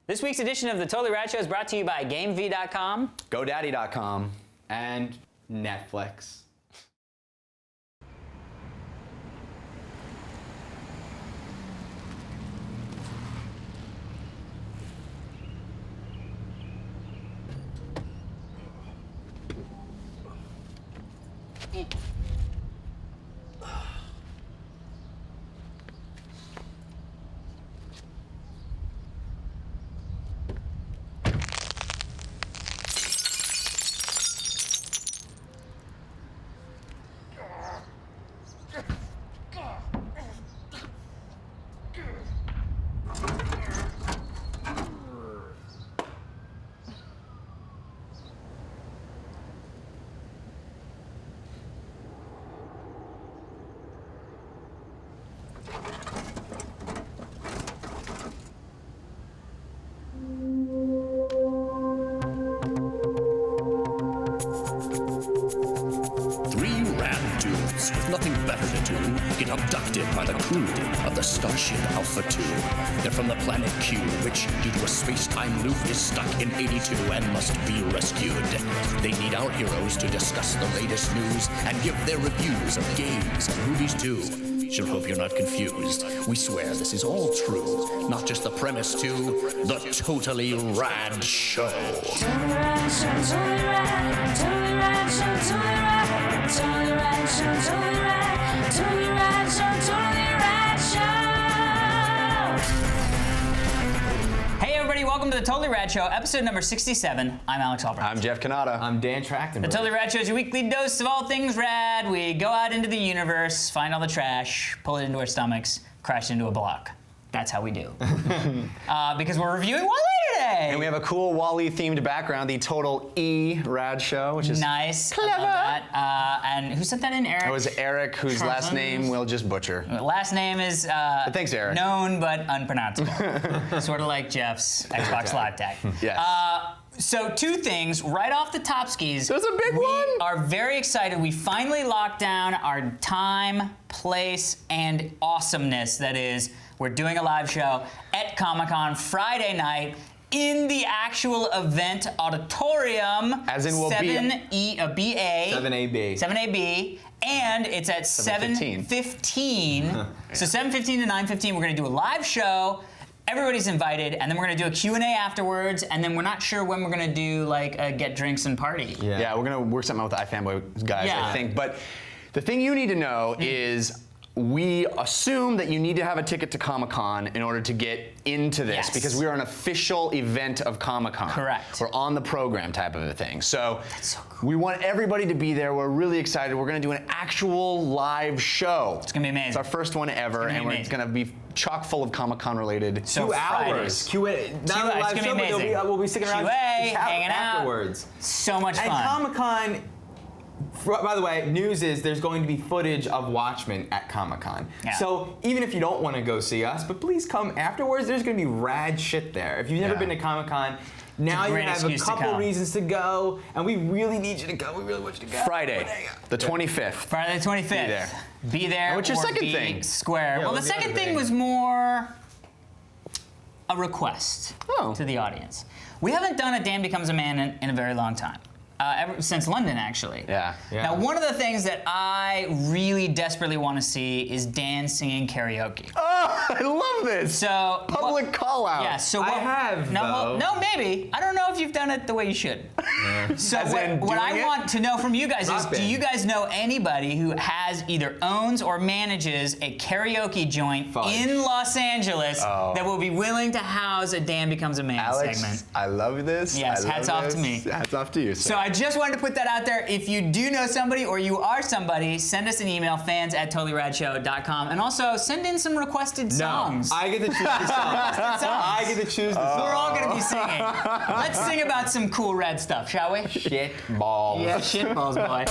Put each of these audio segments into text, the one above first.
This week's edition of the Totally Rad Show is brought to you by GameV.com, GoDaddy.com, and Netflix. With nothing better to do, get abducted by the crew of the Starship Alpha 2. They're from the planet Q, which, due to a space-time loop, is stuck in 82 and must be rescued. They need our heroes to discuss the latest news and give their reviews of games and movies too. Sure hope you're not confused. We swear this is all true, not just the premise too. The Totally Rad Show. Totally Rad Show, Totally Rad, Totally Rad Show, Totally Rad, Totally Rad Show, Totally Rad, Totally Rad Show, Totally Rad Show. Hey everybody, welcome to the Totally Rad Show, episode number 67. I'm Alex Albrecht. I'm Jeff Canada. I'm Dan Trachtenberg. The Totally Rad Show is your weekly dose of all things rad. We go out into the universe, find all the trash, pull it into our stomachs, crash into a block. That's how we do. Because we're reviewing Wally today. And we have a cool Wally-themed background, the Total E Rad Show, which is nice. clever. I love that. And who sent that in? Eric? It was Eric, whose last name we'll just butcher. Last name is thanks, Eric. known but unpronounceable. Sort of like Jeff's Xbox Live tag. Yes. So two things right off the top skis. There's a big one. We are very excited. We finally locked down our time, place, and awesomeness. That is, we're doing a live show at Comic-Con Friday night in the actual event auditorium. As in we'll be 7AB. 7AB. And it's at 7:15. So 7:15 to 9:15, we're gonna do a live show. Everybody's invited, and then we're gonna do a Q&A afterwards, and then we're not sure when we're gonna do like a get drinks and party. Yeah, we're gonna work something out with the iFanboy guys, Yeah. I think. But the thing you need to know is we assume that you need to have a ticket to Comic-Con in order to get into this, Yes. because we are an official event of Comic-Con. Correct. We're on the program type of a thing. So, That's so cool. we want everybody to be there. We're really excited. We're gonna do an actual live show. It's gonna be amazing. It's our first one ever, It's gonna be and it's amazing. gonna be chock full of Comic-Con related. So 2 Fridays. hours. Q&A. Not It's a gonna live be show, but amazing. we'll be sticking around Q&A, to chat hanging out. afterwards. So much And fun. Comic-Con, by the way, news is there's going to be footage of Watchmen at Comic-Con. Yeah. So even if you don't want to go see us, but please come afterwards, there's going to be rad shit there. If you've never Yeah. been to Comic-Con, now you great have a excuse to couple come. reasons to go, and we really need you to go. We really want you to go. Friday, the 25th. Friday the 25th. Be there. Be there. And what's your or second be thing? Square. Yeah, Well, the what's the second other thing thing? was more a request Oh. to the audience. We haven't done a Dan Becomes a Man in a very long time. Ever since London, actually. Yeah. Now, one of the things that I really desperately want to see is Dan singing karaoke. Oh, I love this. So Public call out. Yeah. So I what, have, no, though. no, maybe. I don't know if you've done it the way you should. So As in what I doing it? want to know from you guys is, Rock do band. you guys know anybody who has either owns or manages a karaoke joint Fudge. in Los Angeles Oh. that will be willing to house a Dan Becomes a Man Alex, segment? I love this. Yes, I love hats off to this. me. Hats off to you. So I just wanted to put that out there. If you do know somebody or you are somebody, send us an email, fans@totallyradshow.com, and also send in some requested songs. I get to choose the song. I get to choose the song. We're all gonna be singing. Let's sing about some cool red stuff, shall we? Shit balls. Yeah, shitballs, boy.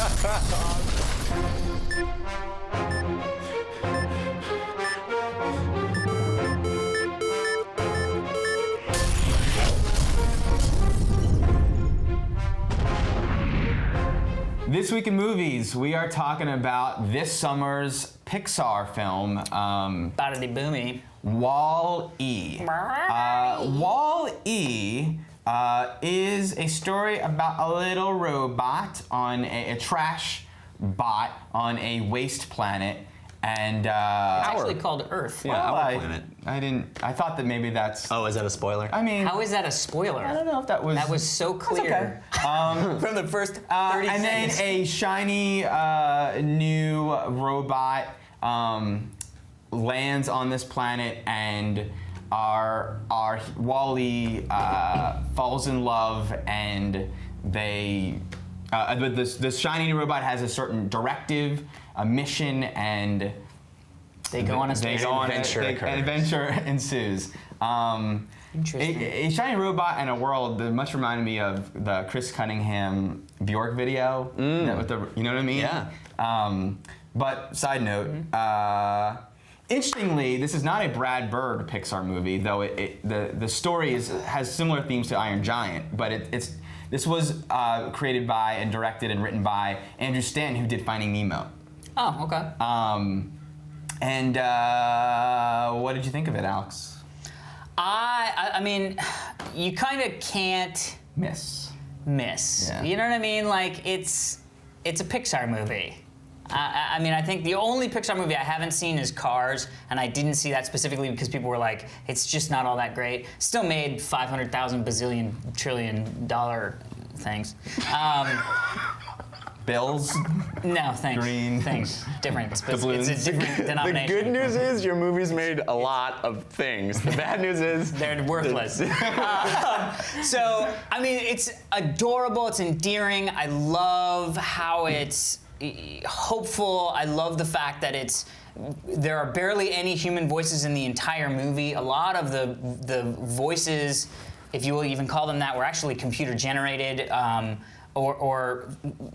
This week in movies, we are talking about this summer's Pixar film, Bada boomy. Wall-E. Wall-E is a story about a little robot on a trash bot on a waste planet, and It's actually called Earth. Yeah. Our planet. I thought that maybe that's. Oh, is that a spoiler? I mean, How is that a spoiler? I don't know if that was. That was so clear. From the first 30 And then seconds. a shiny new robot lands on this planet, and our Wall-E falls in love, and they. This shiny new robot has a certain directive, a mission, and they go on a space adventure an occurs. adventure ensues. Interesting. A shiny robot in a world that much reminded me of the Chris Cunningham Bjork video. With the, you know what I mean? Yeah. But side note, interestingly, this is not a Brad Bird Pixar movie, though the story has similar themes to Iron Giant, but this was created by and directed and written by Andrew Stanton, who did Finding Nemo. Oh, okay. And what did you think of it, Alex? I mean, you kind of can't Miss. miss. Yeah. You know what I mean? Like, it's a Pixar movie. I mean, I think the only Pixar movie I haven't seen is Cars, and I didn't see that specifically because people were like, it's just not all that great. Still made 500,000 bazillion trillion dollar things. Bills. No, thanks. Green. Thanks. Different. It's a balloons. different The denomination. good news is your movie's made a lot of things. The bad news is They're worthless. So, I mean, it's adorable. It's endearing. I love how it's hopeful. I love the fact that there are barely any human voices in the entire movie. A lot of the voices, if you will even call them that, were actually computer generated or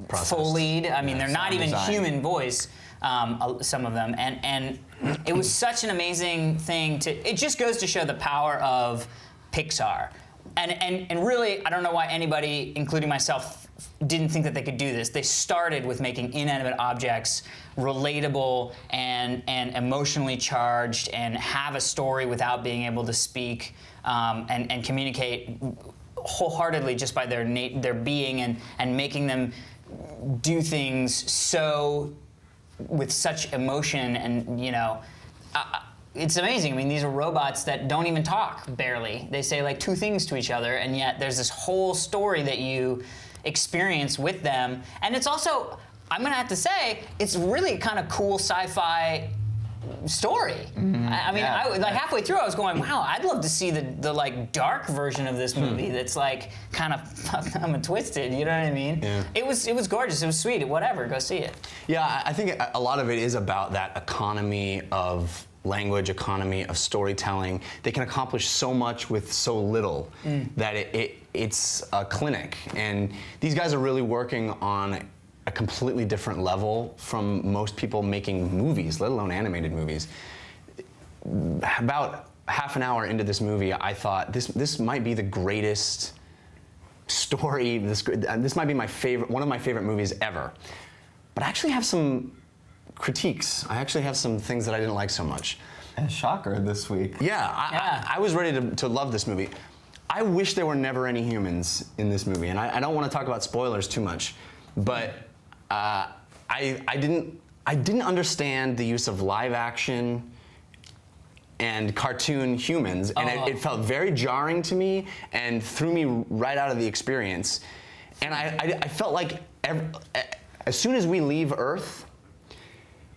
Foleyed. I mean, they're not even design. human voice. Some of them, and it was such an amazing thing it just goes to show the power of Pixar, and really, I don't know why anybody, including myself, didn't think that they could do this. They started with making inanimate objects relatable and emotionally charged, and have a story without being able to speak and communicate wholeheartedly just by their being, and making them do things so with such emotion, and it's amazing. I mean, these are robots that don't even talk, barely. They say like 2 things to each other, and yet there's this whole story that you experience with them. And it's also, I'm gonna have to say, it's really kind of cool sci-fi story. I mean, Yeah. like halfway through, I was going, "Wow, I'd love to see the like dark version of this movie that's like kind of I'm twisted." You know what I mean? Yeah. It was gorgeous. It was sweet. Whatever, go see it. Yeah, I think a lot of it is about that economy of language, economy of storytelling. They can accomplish so much with so little that it's a clinic. And these guys are really working on a completely different level from most people making movies, let alone animated movies. About half an hour into this movie, I thought this might be the greatest story. This might be one of my favorite movies ever. But I actually have some critiques. I actually have some things that I didn't like so much. A shocker this week. Yeah, I was ready to love this movie. I wish there were never any humans in this movie, and I don't want to talk about spoilers too much, but I didn't understand the use of live action and cartoon humans, and it felt very jarring to me and threw me right out of the experience. And I felt like as soon as we leave Earth,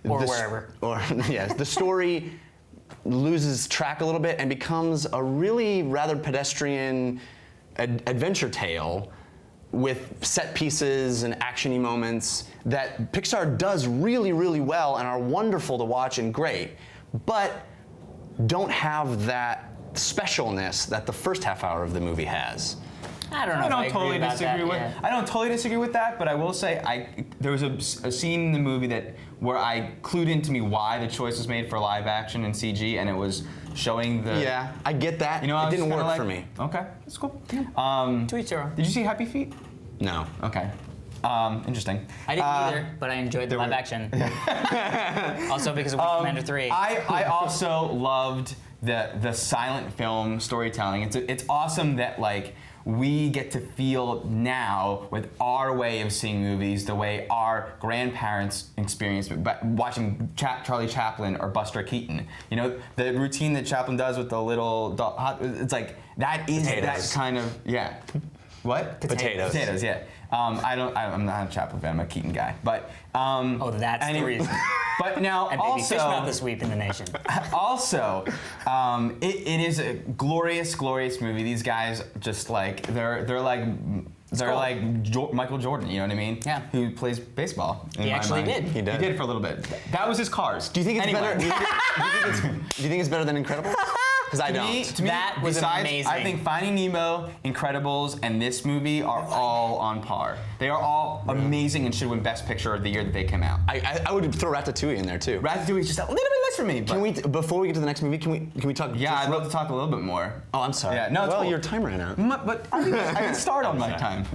Or wherever. or yes, the story loses track a little bit and becomes a really rather pedestrian adventure tale with set pieces and actiony moments that Pixar does really, really well and are wonderful to watch and great, but don't have that specialness that the first half hour of the movie has. I don't know. I don't if totally agree about disagree that, with. yeah. I don't totally disagree with that, but I will say there was a scene in the movie where I clued into me why the choice was made for live action and CG, and it was showing the. Yeah, I get that. You know, it didn't work for me. Okay, that's cool. To each their own. Did you see Happy Feet? No. Okay. Interesting. I didn't either, but I enjoyed the live action. Also because of Commander 3. I also loved the silent film storytelling. It's awesome that like we get to feel now with our way of seeing movies the way our grandparents experienced watching Charlie Chaplin or Buster Keaton. You know, the routine that Chaplin does with the little it's like that is Potatoes. that kind of What? Potatoes. Potatoes, yeah. I'm not a Chaplin fan. I'm a Keaton guy, but That's the reason. But now And baby, also, fish not the sweep in the nation. also, it is a glorious, glorious movie. These guys just like they're like Michael Jordan. You know what I mean? Yeah. Who plays baseball? in He my actually mind. did. He did. He did for a little bit. That was his Cars. Do you think it's Anyway. better? Do you think it's better than Incredibles? Because I don't. To me, That was besides, amazing. I think Finding Nemo, Incredibles, and this movie are all on par. They are all amazing and should win Best Picture of the year that they come out. I would throw Ratatouille in there too. Ratatouille is just a little bit less for me. But Can we, before we get to the next movie, can we talk? yeah, just I'd love to talk a little bit more. Oh, I'm sorry. Yeah, no, it's well, cool. your time ran out. But I can start on my time.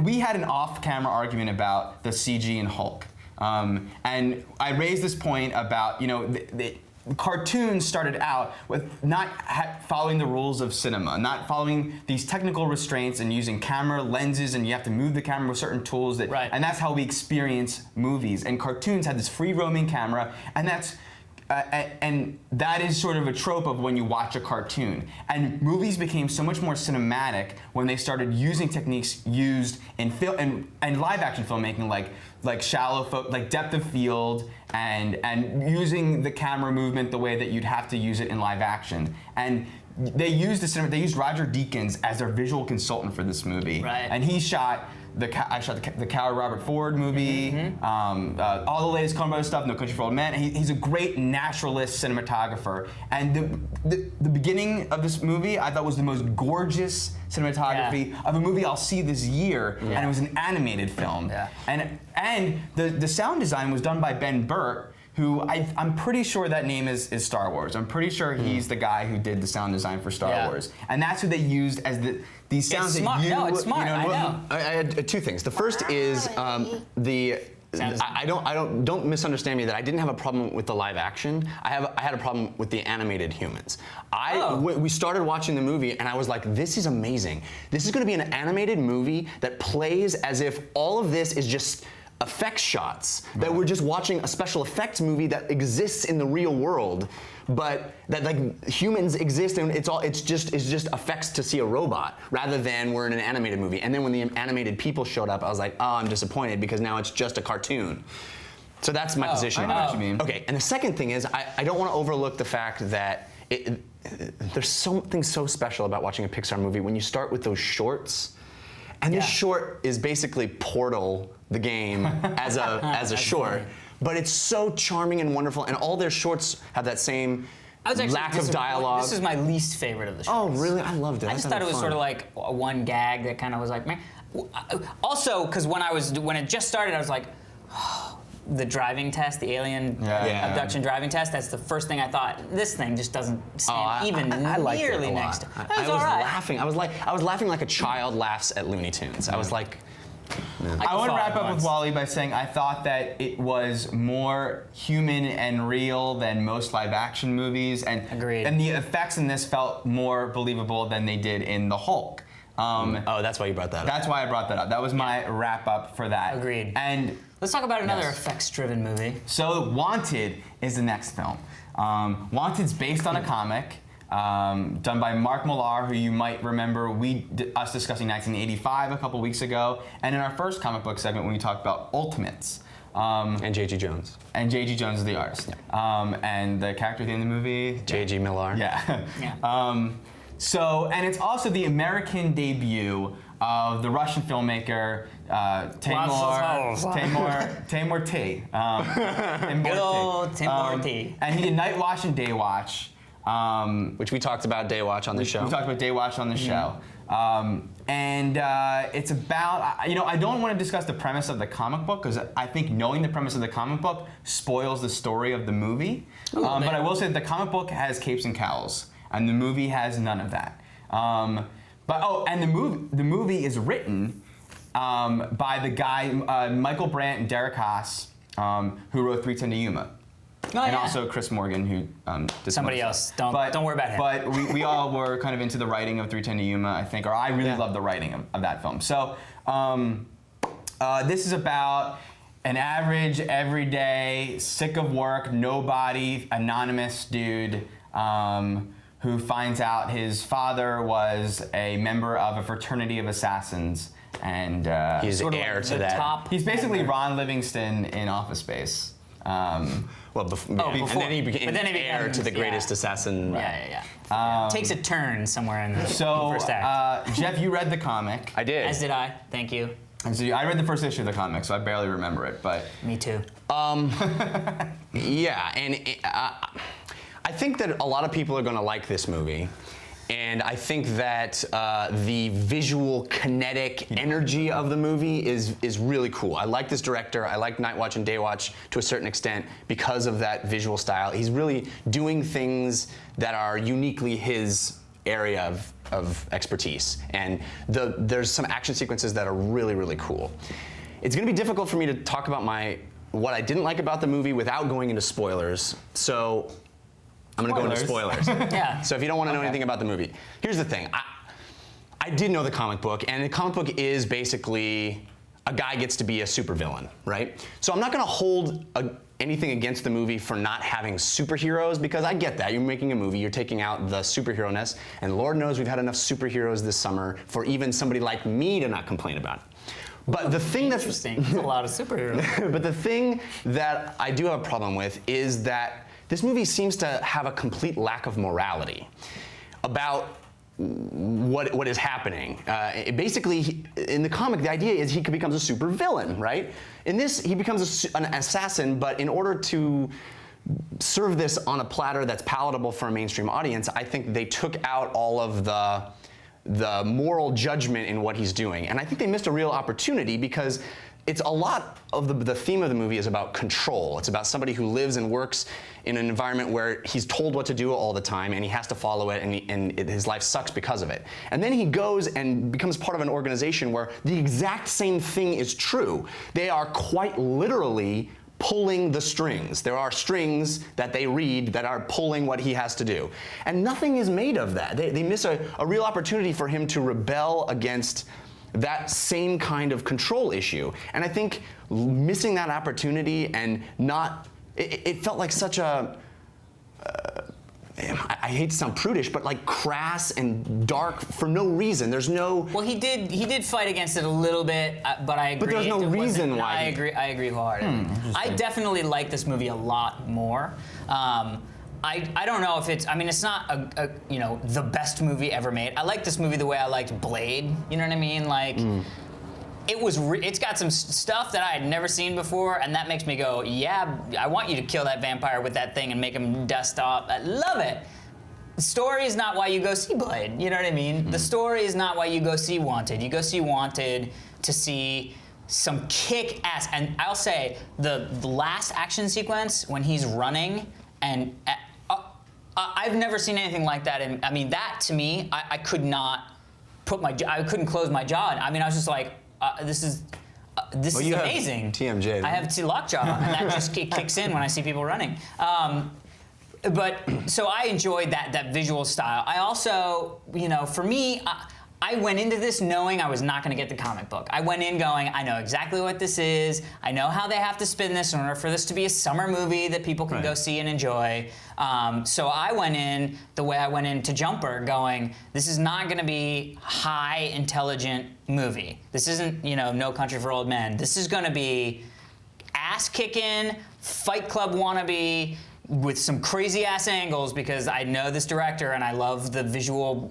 We had an off-camera argument about the CG in Hulk. And I raised this point about, the cartoons started out with not following the rules of cinema, not following these technical restraints and using camera lenses, and you have to move the camera with certain tools. Right. And that's how we experience movies. And cartoons had this free-roaming camera, and and that is sort of a trope of when you watch a cartoon. And movies became so much more cinematic when they started using techniques used in film and live action filmmaking, like shallow, like depth of field, and using the camera movement the way that you'd have to use it in live action. And they used Roger Deakins as their visual consultant for this movie. Right. And he shot the Coward Robert Ford movie, all the latest Coen Brothers stuff, No Country for Old Men. He's a great naturalist cinematographer. And the beginning of this movie I thought was the most gorgeous cinematography of a movie I'll see this year, and it was an animated film. Yeah. And the sound design was done by Ben Burtt, who I'm pretty sure that name is Star Wars. I'm pretty sure he's the guy who did the sound design for Star Wars. And that's who they used as these sounds It's smart. that you... No, it's smart. You know, I know. I had two things. The first is don't misunderstand me that I didn't have a problem with the live action. I had a problem with the animated humans. We started watching the movie and I was like, this is amazing. This is going to be an animated movie that plays as if all of this is just effects shots, that we're just watching a special effects movie that exists in the real world, but that like humans exist and it's just effects to see a robot rather than we're in an animated movie. And then when the animated people showed up, I was like, oh, I'm disappointed because now it's just a cartoon. So that's my position. I know what you mean. Okay, and the second thing is I don't want to overlook the fact that there's something so special about watching a Pixar movie when you start with those shorts. And this short is basically Portal, the game, as a short. funny. But it's so charming and wonderful, and all their shorts have that same lack of dialogue. This is my least favorite of the shorts. Oh, really? I loved it. I just thought it was sort of like one gag that kind of was like, man. Also, because when it just started, I was like, the driving test, the alien abduction driving test. That's the first thing I thought. This thing just doesn't stand I liked it nearly a lot. next. It I was all right. laughing. I was laughing like a child laughs at Looney Tunes. I was like. I want to wrap up with once. Wally by saying I thought that it was more human and real than most live action movies, and Agreed. And the effects in this felt more believable than they did in the Hulk. Oh, that's why you brought that up. That's why I brought that up. That was my wrap up for that. Agreed. And Let's talk about another Yes. effects-driven movie. so Wanted is the next film. Wanted's based on a comic done by Mark Millar, who you might remember us discussing 1985 a couple weeks ago, and in our first comic book segment when we talked about Ultimates. And J.G. Jones. And J.G. Jones is the artist. And the character at the end of the movie? J.G. Millar. Yeah. Yeah. And it's also the American debut of the Russian filmmaker Timur T. Good old Timur T. And he did Night Watch and Day Watch. Which we talked about Day Watch on the show. We talked about Day Watch on the show. It's about, I don't want to discuss the premise of the comic book because I think knowing the premise of the comic book spoils the story of the movie. But I will say that the comic book has capes and cowls, and the movie has none of that. And the movie is written by the guy Michael Brandt and Derek Haas, who wrote 3:10 to Yuma. Oh, And yeah. also Chris Morgan, who did Somebody some else. stuff. Don't worry about him. But we all were kind of into the writing of 3:10 to Yuma, I think, or I really love the writing of that film. So this is about an average, everyday, sick of work, nobody, anonymous dude who finds out his father was a member of a fraternity of assassons, and He's Sort of heir like to the that. top he's basically member. Ron Livingston in Office Space. Well, before. and then he became But then he heir to becomes- the greatest assassin. Yeah. Takes a turn somewhere in the So, first act. Jeff, you read the comic. I did. As did I. Thank you. And so I read the first issue of the comic, so I barely remember it, but Me too. Yeah, and I think that a lot of people are going to like this movie. And I think that the visual, kinetic energy of the movie is really cool. I like this director. I like Night Watch and Day Watch to a certain extent because of that visual style. He's really doing things that are uniquely his area of expertise. And there's some action sequences that are really, really cool. It's going to be difficult for me to talk about what I didn't like about the movie without going into spoilers. So I'm going to go into spoilers. Yeah. So if you don't want to know anything about the movie, here's the thing. I did know the comic book, and the comic book is basically a guy gets to be a supervillain, right? So I'm not going to hold anything against the movie for not having superheroes, because I get that. You're making a movie, you're taking out the superhero-ness, and Lord knows we've had enough superheroes this summer for even somebody like me to not complain about it. But the thing that's Interesting. There's a lot of superheroes. but the thing that I do have a problem with is that this movie seems to have a complete lack of morality about what is happening. Basically, in the comic, the idea is he becomes a super villain, right? In this, he becomes an assassin, but in order to serve this on a platter that's palatable for a mainstream audience, I think they took out all of the moral judgment in what he's doing. And I think they missed a real opportunity, because it's a lot of the theme of the movie is about control. It's about somebody who lives and works in an environment where he's told what to do all the time, and he has to follow it, and his life sucks because of it. And then he goes and becomes part of an organization where the exact same thing is true. They are quite literally pulling the strings. There are strings that they read that are pulling what he has to do. And nothing is made of that. They miss a real opportunity for him to rebel against that same kind of control issue. And I think missing that opportunity and it felt like such a, I hate to sound prudish, but like crass and dark for no reason. There's no. Well, he did fight against it a little bit, but I agree. But there's no it wasn't- reason why I he- agree. I agree wholeheartedly. I definitely like this movie a lot more. I don't know if it's. I mean, it's not a the best movie ever made. I like this movie the way I liked Blade. You know what I mean? Like. It's got some stuff that I had never seen before, and that makes me go, yeah, I want you to kill that vampire with that thing and make him dust off. I love it. The story is not why you go see Blade. You know what I mean? The story is not why you go see Wanted. You go see Wanted to see some kick-ass, and I'll say the last action sequence when he's running, and I've never seen anything like that. And I mean, that to me, I could not I couldn't close my jaw. I mean, I was just like, this is you have amazing. TMJ. I have lockjaw, and that just kicks in when I see people running. But so I enjoyed that visual style. I also, for me, I went into this knowing I was not going to get the comic book. I went in going, I know exactly what this is. I know how they have to spin this in order for this to be a summer movie that people can go see and enjoy. So I went in the way I went into Jumper, going, this is not going to be high intelligent movie. This isn't, No Country for Old Men. This is going to be ass kicking, Fight Club wannabe, with some crazy ass angles, because I know this director and I love the visual,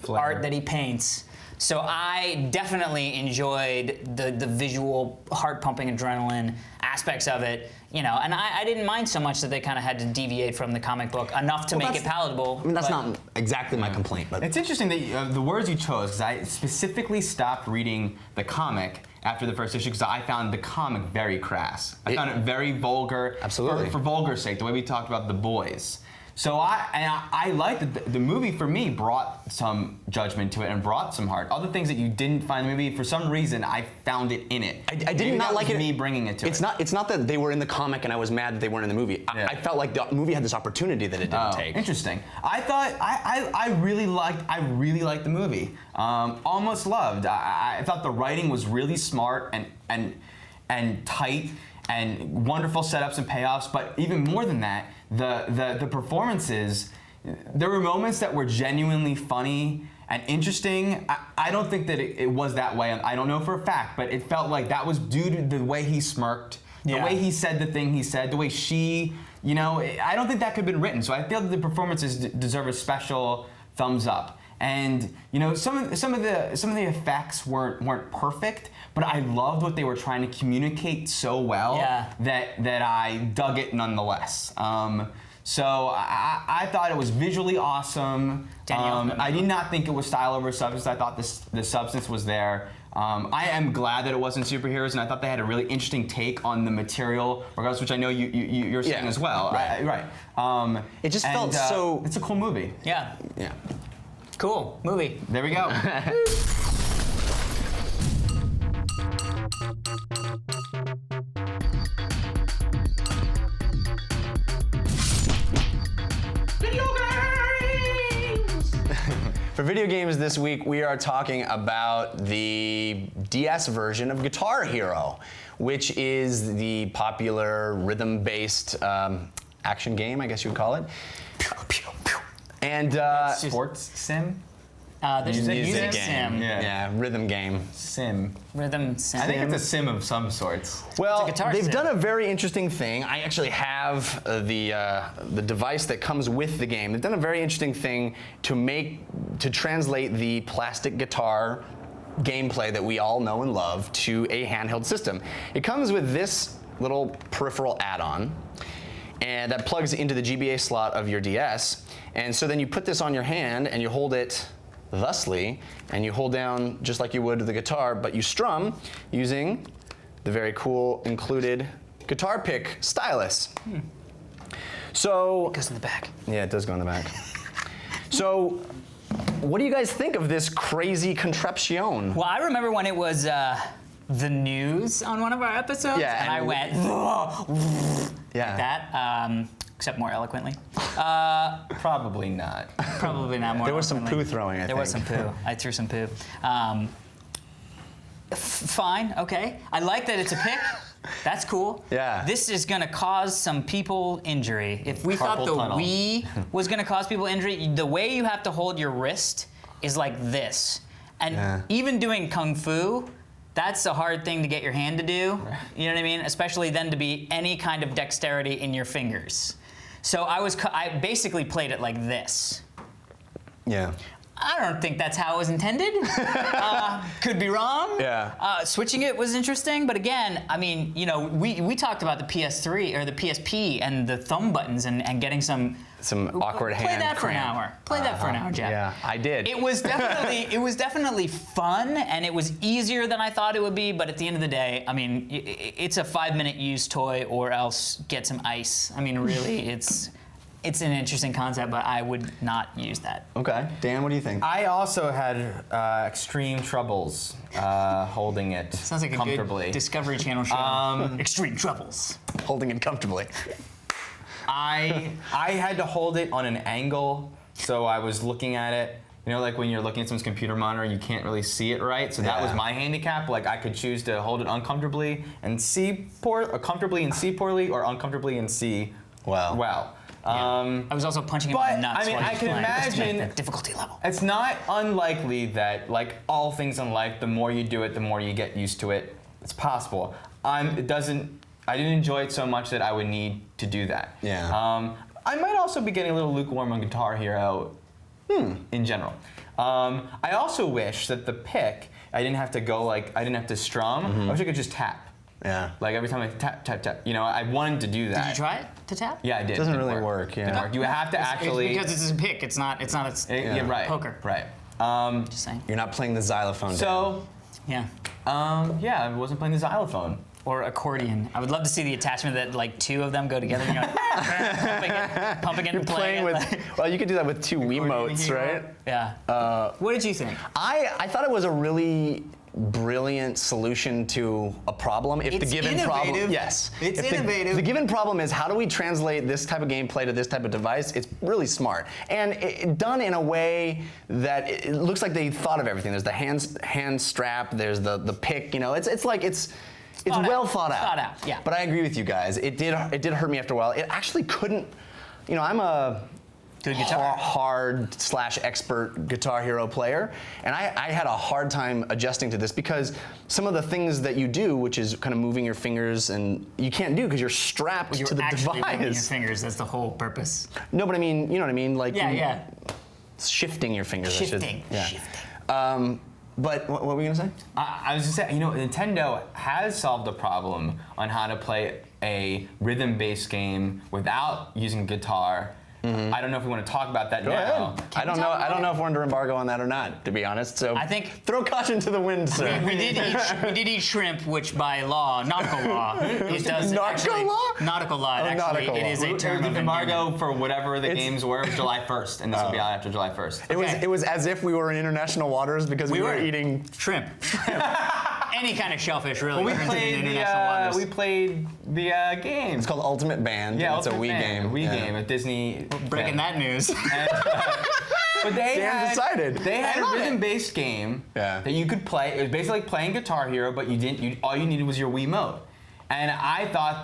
art that he paints. So I definitely enjoyed the visual, heart-pumping adrenaline aspects of it, and I didn't mind so much that they kind of had to deviate from the comic book enough to make it palatable. I mean, that's not exactly my complaint, but it's interesting that the words you chose, because I specifically stopped reading the comic after the first issue, because I found the comic very crass. I found it very vulgar. Absolutely. For vulgar's sake, the way we talked about The Boys. So I liked it. The movie for me brought some judgment to it and brought some heart. Other things that you didn't find in the movie, for some reason, I found it in it. I did not like it. Me bringing it to it. It's not that they were in the comic and I was mad that they weren't in the movie. Yeah. I felt like the movie had this opportunity that it didn't take. Interesting. I thought I really liked the movie. Almost loved. I thought the writing was really smart and tight and wonderful setups and payoffs. But even more than that, the performances. There were moments that were genuinely funny and interesting. I don't think that it was that way. I don't know for a fact, but it felt like that was due to the way he smirked, the way he said the thing he said, the way she, I don't think that could have been written. So I feel that the performances deserve a special thumbs up. And some of the effects weren't perfect, but I loved what they were trying to communicate so well that I dug it nonetheless. So I thought it was visually awesome. I did not think it was style over substance. I thought the substance was there. I am glad that it wasn't superheroes, and I thought they had a really interesting take on the material, regardless, which I know you're saying as well. Right. It just felt so. It's a cool movie. Yeah. Yeah. Cool movie. There we go. For video games this week, we are talking about the DS version of Guitar Hero, which is the popular rhythm-based action game, I guess you would call it. And Sports sim? There's Music sim. yeah, rhythm game. Sim. Rhythm sim. I think it's a sim of some sorts. Well, guitar they've sim. done a very interesting thing. I actually have the device that comes with the game. They've done a very interesting thing to translate the plastic guitar gameplay that we all know and love to a handheld system. It comes with this little peripheral add-on, and that plugs into the GBA slot of your DS. And so then you put this on your hand and you hold it thusly, and you hold down just like you would the guitar, but you strum using the very cool included guitar pick stylus. So, It goes in the back. yeah, it does go in the back. So, what do you guys think of this crazy contraption? Well, I remember when it was the news on one of our episodes, Yeah, and I and went Yeah. that, except more eloquently. Probably not. Probably not more. There was some eloquently. poo throwing, I There was some think. poo. I threw some poo. Fine, okay. I like that it's a pick. That's cool. Yeah. This is gonna cause some people injury. If we thought Carpal the tunnel. Wii was gonna cause people injury, the way you have to hold your wrist is like this. And Yeah. even doing Kung Fu, that's a hard thing to get your hand to do. You know what I mean? Especially then to be any kind of dexterity in your fingers. So I basically played it like this. Yeah. I don't think that's how it was intended. Could be wrong. Yeah. Switching it was interesting, but again, I mean, we talked about the PS3 or the PSP and the thumb buttons and getting some awkward hand Play that for an cramp. hour. Play that for an hour, Jeff. Yeah, I did. It was definitely fun, and it was easier than I thought it would be. But at the end of the day, I mean, it's a 5-minute use toy, or else get some ice. I mean, really, it's an interesting concept, but I would not use that. Okay. Dan, what do you think? I also had extreme troubles holding it Sounds like a comfortably. good Discovery Channel show. Extreme Troubles. Holding it comfortably. I had to hold it on an angle, so I was looking at it. Like when you're looking at someone's computer monitor, you can't really see it right. So that was my handicap. Like I could choose to hold it uncomfortably and see comfortably and see poorly, or uncomfortably and see well. I was also punching him but, in the nuts. I mean, while I he was can playing, just to make imagine- the difficulty level. It's not unlikely that, like all things in life, the more you do it, the more you get used to it. It's possible. I didn't enjoy it so much that I would need to do that. Yeah. I might also be getting a little lukewarm on Guitar Hero in general. I also wish that the pick, I didn't have to strum. I wish I could just tap. Yeah. Like every time I tap. I wanted to do that. Did you try it to tap? Yeah, I did. It doesn't Didn't really work, yeah. Didn't work. You have to actually. Because it's a pick. It's not Yeah, right. poker. Right. Just saying. You're not playing the xylophone. So, Yeah. yeah, I wasn't playing the xylophone. or accordion. I would love to see the attachment that like two of them go together. And you're like, pumping it and playing Playing with, like, well, you could do that with two Wiimotes, right? Yeah. What did you think? I thought it was a really brilliant solution to a problem. If It's the given problem, innovative. yes, It's if innovative. The given problem is how do we translate this type of gameplay to this type of device? It's really smart and done in a way that it looks like they thought of everything. There's the hand strap. There's the pick. You know, it's well thought out. Thought out, yeah. But I agree with you guys. It did hurt me after a while. It actually couldn't. You know, I'm a Good guitar. hard/expert Guitar Hero player, and I had a hard time adjusting to this because some of the things that you do, which is kind of moving your fingers, and you can't do because you're strapped You're to the actually moving your device. fingers. That's the whole purpose. No, but I mean, you know what I mean? Like Yeah. shifting your fingers. Shifting. But what were we gonna say? I was just saying, you know, Nintendo has solved the problem on how to play a rhythm-based game without using guitar. I don't know if we want to talk about that Go now. ahead. I don't know if we're under embargo on that or not, to be honest. So I think- throw caution to the wind, sir. We did eat shrimp, which by law, nautical law, it does Nautical actually, law? Nautical law. Oh, Actually, nautical it law. is a term of Embargo for whatever the It's- games were was July 1st, and this will be out after July 1st. It was as if we were in international waters because we were eating. shrimp. Any kind of shellfish, really. We turns into played international waters. we played the game. It's called Ultimate Band. Yeah, and it's a Ultimate Wii Band, game. Wii Yeah. game at Disney. Breaking that news. But they Dan had, decided. They had I a love it. rhythm-based game Yeah. that you could play. It was basically like playing Guitar Hero, but you didn't. All you needed was your Wiimote. And I thought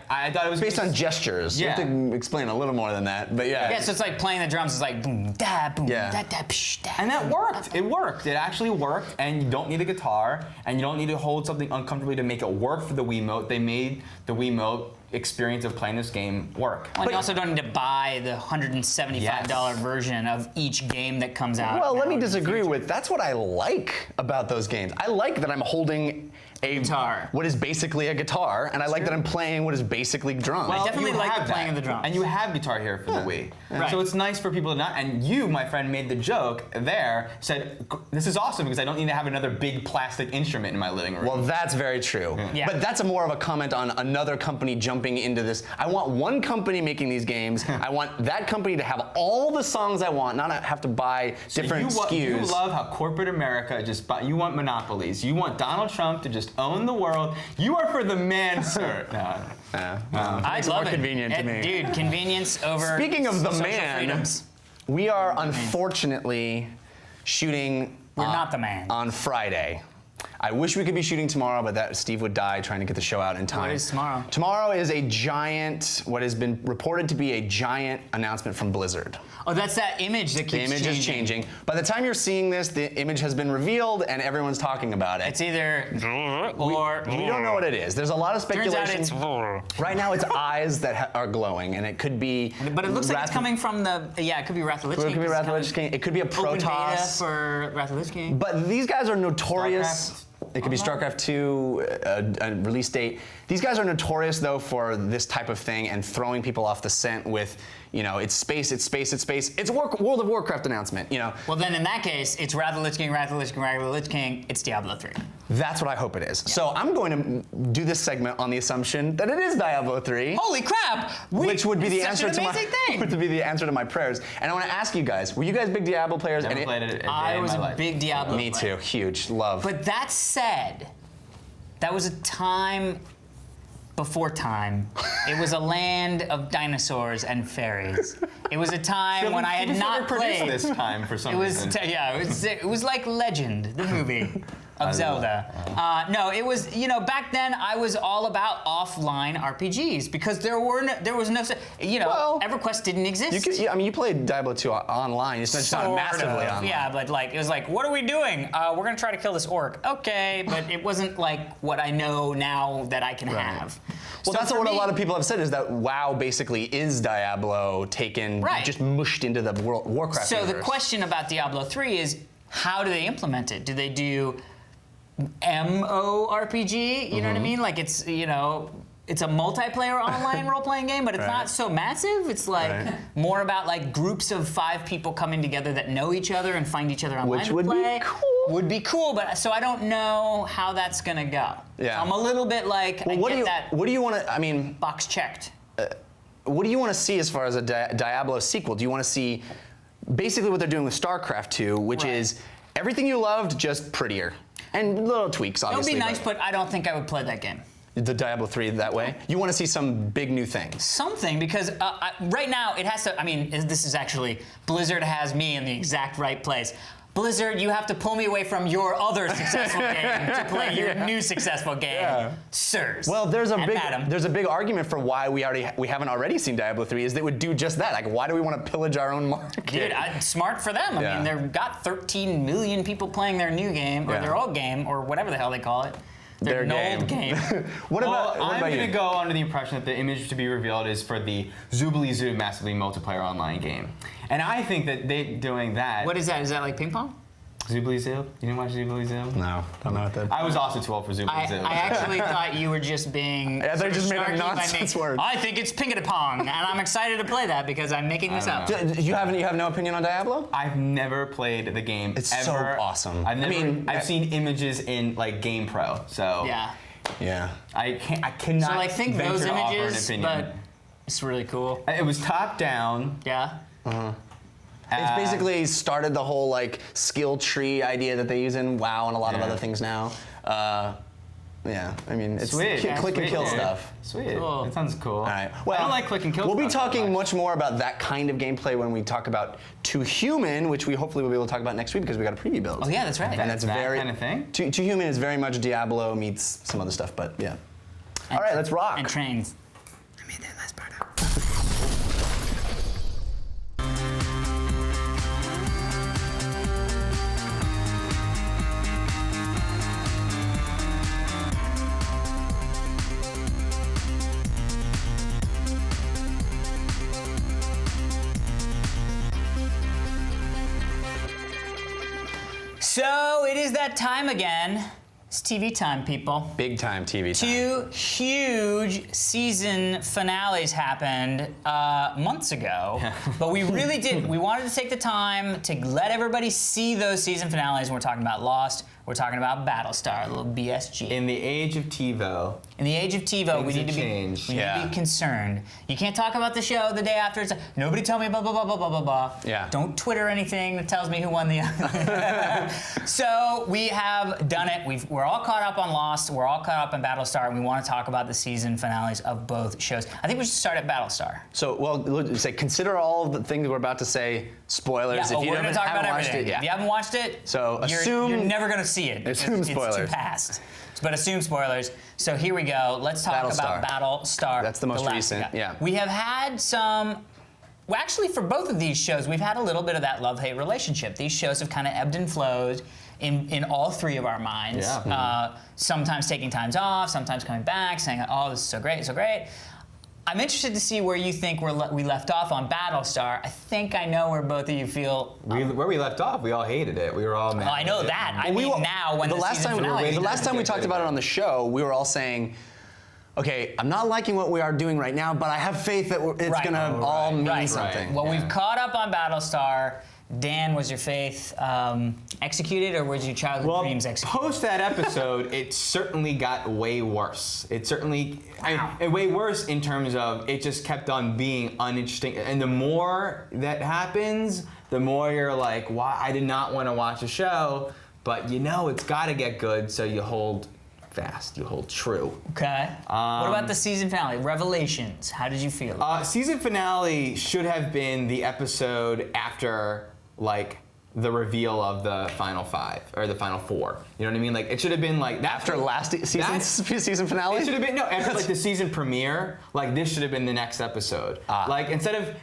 I thought it was Based on gestures. Yeah. You have to explain a little more than that, but yeah. Yeah, so it's like playing the drums. It's like boom, da, boom, Yeah. da, da, psh, da. And that worked. It worked. It actually worked. And you don't need a guitar, and you don't need to hold something uncomfortably to make it work for the Wiimote. They made the Wiimote experience of playing this game work. And you also don't need to buy the $175 version of each game that comes out. Well, let now me in the disagree future. with. That's what I like about those games. I like that I'm holding a Guitar. what is basically a guitar, and I like that I'm playing what is basically drums. Well, definitely you like have the playing that. of the drums. And you have Guitar Hero for the Wii. Right. So it's nice for people to not. And you, my friend, made the joke there, said, this is awesome because I don't need to have another big plastic instrument in my living room. Well, that's very true. Yeah. But that's more of a comment on another company jumping into this. I want one company making these games. I want that company to have all the songs I want, not have to buy different SKUs. You love how corporate America you want monopolies. You want Donald Trump to just own the world. You are for the man, sir. I'd love it. convenient to me. Dude, convenience over Speaking of the social man, freedoms. we are unfortunately shooting We're not the man. on Friday. I wish we could be shooting tomorrow, but that Steve would die trying to get the show out in time. What is tomorrow? Tomorrow is a giant, what has been reported to be a giant announcement from Blizzard. Oh, that's that image that keeps The image is changing. By the time you're seeing this, the image has been revealed and everyone's talking about it. It's either or. We don't know what it is. There's a lot of Turns speculation. out it's. Right now, it's eyes that are glowing, and it could be. But it looks like it's Wrath- coming from the. Yeah, it could be Wrath of the Lich It King. could be Wrath of the Lich King. It could be a Open beta Protoss. for Wrath of the Lich King. But these guys are notorious. It could be StarCraft 2, a release date. These guys are notorious, though, for this type of thing and throwing people off the scent with, you know, it's space, it's space, it's space. It's a World of Warcraft announcement, you know. Well, then in that case, it's Wrath of the Lich King, Wrath of the Lich King, Wrath of the Lich King. It's Diablo 3. That's what I hope it is. So I'm going to do this segment on the assumption that it is Diablo 3. Holy crap! Which would be the It's answer such to an my amazing thing. would be the answer to my prayers. And I want to ask you guys: were you guys big Diablo players? Never And played it a day I in was my a life. big Diablo Me player. too. Huge love. But that said, that was a time before time. It was a land of dinosaurs and fairies. It was a time when I had not played. this time for some It was reason. it was like Legend, the movie of Zelda. No, it was, you know, back then I was all about offline RPGs because there was no, you know, Well, EverQuest didn't exist. you played Diablo 2 online. It's not Sort massively of. online. Yeah, but like it was like, what are we doing? We're gonna try to kill this orc. Okay, but it wasn't like what I know now that I can have. Well, So that's for what a me- lot of people have said is that WoW basically is Diablo taken, Right. just mushed into the Warcraft So the universe. question about Diablo 3 is, how do they implement it? Do they do MMORPG? You know what I mean? Like it's, you know, it's a multiplayer online role-playing game, but it's not so massive. It's like more about like groups of 5 people coming together that know each other and find each other online Which to would play. be cool. Would be cool, but so I don't know how that's gonna go. Yeah. So I'm a little bit like, Well, I what get do you that what do you want to? I mean, box checked. what do you want to see as far as a Diablo sequel? Do you want to see basically what they're doing with StarCraft 2, which Right. is everything you loved, just prettier and little tweaks, It would obviously. be nice, but I don't think I would play that game. The Diablo 3 that way. You want to see some big new things. Something, because right now it has to, I mean, this is actually, Blizzard has me in the exact right place. Blizzard, you have to pull me away from your other successful game to play your new successful game, sirs. Well, there's madam. a big argument for why we haven't already seen Diablo 3 is they would do just that. Like, why do we want to pillage our own market? Dude, smart for them. I Yeah. mean, they've got 13 million people playing their new game, or Yeah. their old game, or whatever the hell they call it. Their old game. What about I'm you? gonna go under the impression that the image to be revealed is for the Zoobly Zoo massively multiplayer online game, and I think that they doing that. What is that? Is that like ping pong? Zoobly Zoo? You didn't watch Zoobly Zoo? No, don't know what that. I was also too old for Zoobly Zoo. I actually thought you were just being. I thought you sort of just made a snarky by nonsense making- word. I think it's ping-a-pong, and I'm excited to play that because I'm making this up. You have no opinion on Diablo? I've never played the game. It's ever. so awesome. I've seen images in like GamePro, so Yeah. Yeah. I cannot. So I think venture those to offer an images, opinion. but it's really cool. It was top down. Yeah. It's basically started the whole like skill tree idea that they use in WoW and a lot of Yeah. other things now. Yeah, I mean, it's Sweet. click and Sweet, kill dude. stuff. Sweet. Cool. That sounds cool. All right. I don't like click and kill. We'll be stuff that talking much. much more about that kind of gameplay when we talk about To Human, which we hopefully will be able to talk about next week because we got a preview build. Oh yeah, that's right. And that's That very kind of thing? To Human is very much Diablo meets some other stuff, but yeah. All right, let's rock. And trains. I made that last part up. So it is that time again. It's TV time, people. Big time TV time. 2 huge season finales happened months ago, but we really did. We wanted to take the time to let everybody see those season finales. We're talking about Lost. We're talking about Battlestar, a little BSG. In the age of TiVo, In the age of TiVo, we Things need to have be changed. we need to Yeah. be concerned. You can't talk about the show the day after. It's nobody tell me blah blah blah blah blah blah blah. Yeah. Don't Twitter anything that tells me who won the. So we have done it. We're all caught up on Lost. We're all caught up on Battlestar, and we want to talk about the season finales of both shows. I think we should start at Battlestar. So, well, let's say consider all of the things we're about to say spoilers. Yeah, if you we're going to talk haven't about watched everything. it, If you yeah. haven't watched it, So you're assume- never going to see it. Assume It's spoilers. too past. But assume spoilers. So here we go. Let's talk about Battlestar. That's the most Galactica. recent, yeah. We have had some. Well, actually, for both of these shows, we've had a little bit of that love-hate relationship. These shows have kind of ebbed and flowed in all 3 of our minds. Yeah. Sometimes taking times off, sometimes coming back, saying, "Oh, this is so great, so great." I'm interested to see where you think we left off on Battlestar. I think I know where both of you feel. where we left off, we all hated it. We were all mad. Well, I know at it. that. I mean, now when the last season time finale. the last time we talked about it on the show, we were all saying, okay, I'm not liking what we are doing right now, but I have faith that it's Right. gonna Oh, all mean Right. something. Well, Yeah. we've caught up on Battlestar. Dan, was your faith executed, or was your childhood dreams executed? Post that episode, it certainly got way worse. It certainly, way worse in terms of it just kept on being uninteresting. And the more that happens, the more you're like, why? I did not want to watch a show, but you know it's got to get good, so you hold fast, you hold true. Okay. What about the season finale? Revelations. How did you feel? Season finale should have been the episode after, like, the reveal of the final 5 or the final 4. You know what I mean? Like, it should have been like that. After last season finale? It should have been after like the season premiere. Like, this should have been the next episode. Like, instead of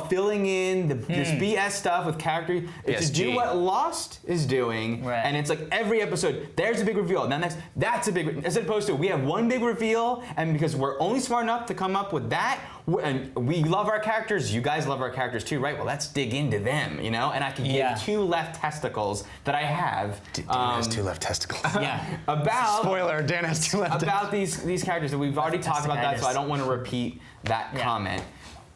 filling in this BS stuff with character, it's to do BSG. what Lost is doing, Right. and it's like every episode, there's a big reveal. Now next, that's a big. As opposed to we have one big reveal, and because we're only smart enough to come up with that, and we love our characters. You guys love our characters too, right? Well, let's dig into them, you know. And I can give 2 left testicles that I have. Dan has 2 left testicles. Yeah. About Spoiler: Dan has 2 left. about these characters, and we've already talked about that, so I don't want to repeat that comment,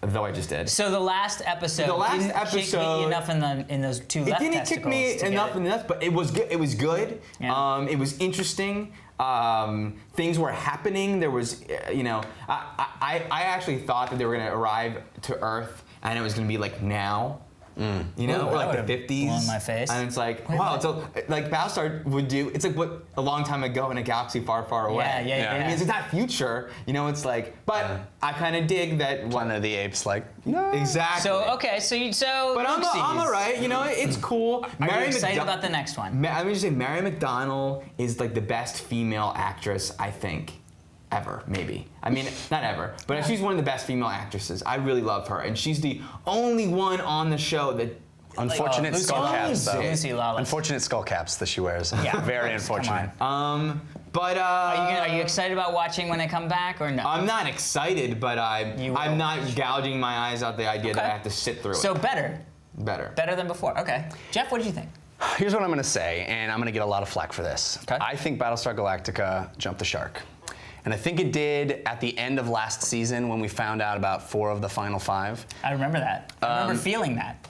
though I just did. So the last episode didn't kick me enough in those 2 left testicles. It didn't kick me enough, but it was good. It was good. Yeah. It was interesting. Things were happening. There was, you know, I actually thought that they were going to arrive to Earth, and it was going to be like now. You know, or like the 50s. Blown my face. And it's like, wow, so like Battlestar would do, it's like what a long time ago in a galaxy far, far away. Yeah. I mean, it's not future, you know, it's like, but I kind of dig that One of the apes like, no. Exactly. So okay, so But I'm alright, you know, it's cool. Are you excited about the next one? I'm gonna say Mary McDonnell is like the best female actress, I think, ever, maybe. I mean, not ever, but she's one of the best female actresses. I really love her, and she's the only one on the show that. Unfortunate skull caps, though. Lucy Lawless. Unfortunate skull caps that she wears. Yeah. Very unfortunate. But Are you excited about watching when they come back or no? I'm not excited, but I'm not gouging my eyes out the idea that I have to sit through So it. Better than before. Okay, Jeff, what did you think? Here's what I'm gonna say, and I'm gonna get a lot of flack for this. Okay. I think Battlestar Galactica jumped the shark. And I think it did at the end of last season when we found out about 4 of the final 5. I remember that. I remember feeling that.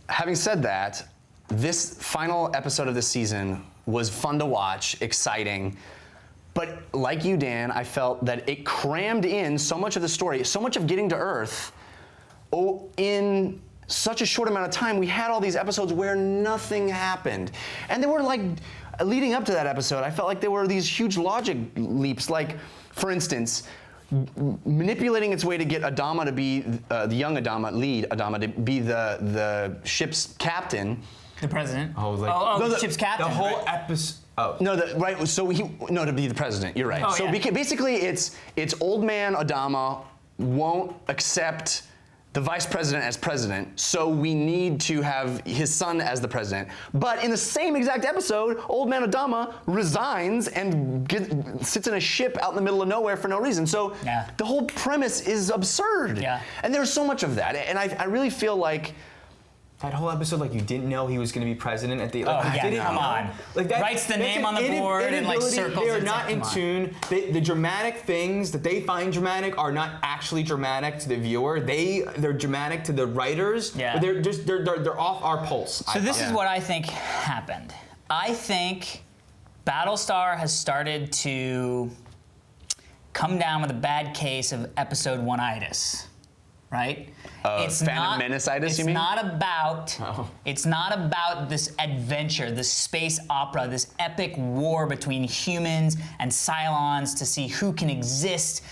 Having said that, this final episode of this season was fun to watch, exciting, but like you, Dan, I felt that it crammed in so much of the story, so much of getting to Earth, in such a short amount of time. We had all these episodes where nothing happened. And they were like, leading up to that episode, I felt like there were these huge logic leaps, like, for instance, manipulating its way to get Adama to be, the young Adama, lead Adama, to be the ship's captain. The president. The ship's captain. The whole right. episode. Oh. No, right. So to be the president. You're right. Oh, so yeah. Basically, it's old man Adama won't accept the vice president as president, so we need to have his son as the president. But in the same exact episode, old man Adama resigns and sits in a ship out in the middle of nowhere for no reason. So the whole premise is absurd. Yeah. And there's so much of that. And I really feel like that whole episode, like you didn't know he was going to be president at the. Like, come on. Like that Writes the name on the board and like circles. They are it. not in tune. The dramatic things that they find dramatic are not actually dramatic to the viewer. They're dramatic to the writers. Yeah. But they're off our pulse. So this is what I think happened. I think Battlestar has started to come down with a bad case of episode 1-itis. Right? Phantom Menace-itis, you mean? It's not about this adventure, this space opera, this epic war between humans and Cylons to see who can exist.